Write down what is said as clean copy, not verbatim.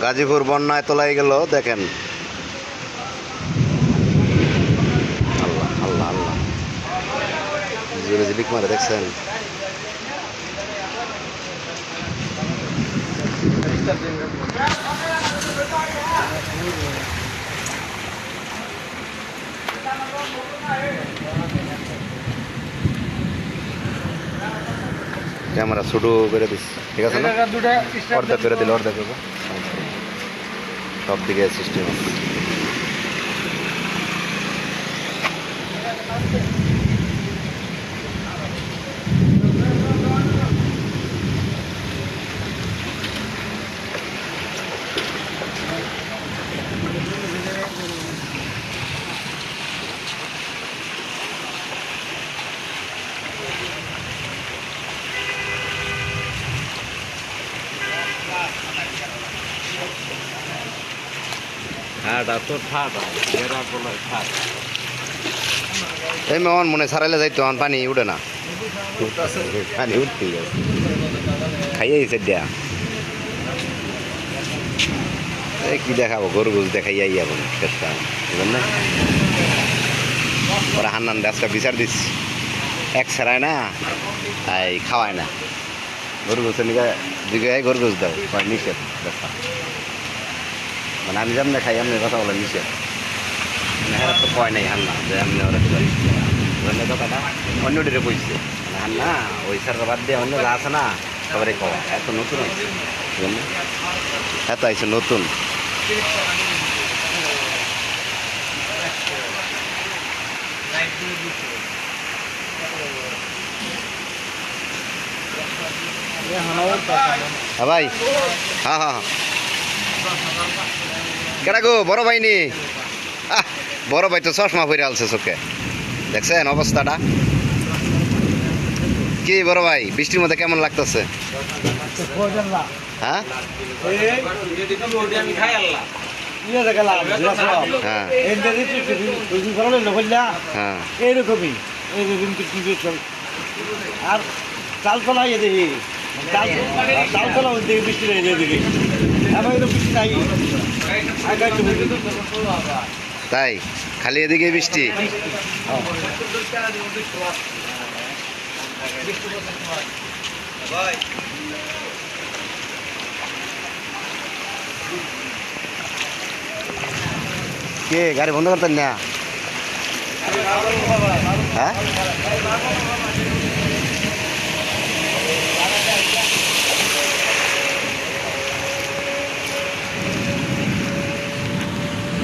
গাজীপুর বন্যায় তোলাই গেল দেখেন। আল্লাহ আল্লাহ আল্লাহ, জোরে জিলিক মারে দেখছেন। ক্যামেরা ছোটো করে দিস, ঠিক আছে না? অর্ধেক করে দিলে অর্ধেক করবো, সব দিকে সিস্টেম আছে। এই মেহমান মনে সারাইলে যাইতো, পানি উঠে না, পানি উঠতেই আছে, খাইয়ে দিচ্ছে দেয়া। এই কি দেখাবো, গরু গুজ দেখাইয়া যাবো চেষ্টা, বুঝলেন না? ওরা হান্নান আজকে বিচার দিচ্ছি, এক ছাড়ায় না এই খাওয়ায় না, গরু গুছের নিকে দিকে গরু গুজ দাও, নিষেধ দেখা। মানে আমি যেমন খাই এমনি কথা বলে নিষেধ, মানে হ্যাঁ তো কয় নাই হান্না যে এমনি ওরা কথাটা অন্য ডেটে বসছে, মানে হান্না ওই স্যার বাদ দিয়ে অন্য যা আছে না সবারই কওয়া, এত নতুন হয়েছে, বুঝলেন? এত আইসে নতুন। হ্যাঁ ভাই, হ্যাঁ হ্যাঁ হ্যাঁ, কেডা গো? বড় ভাই নি? বড় ভাই তো চশমা পরে আলছে চোখে, দেখছেন অবস্থাটা? কি বড় ভাই, বৃষ্টির মধ্যে কেমন লাগতেছে? হ্যাঁ এইরকমই আর চাল চলাই দেখি, চাল চলা দেখি বৃষ্টি দেখি, বৃষ্টি নাই। তাই খালি এদিকে বৃষ্টি? কে গাড়ি বন্ধ করতেন না? হ্যাঁ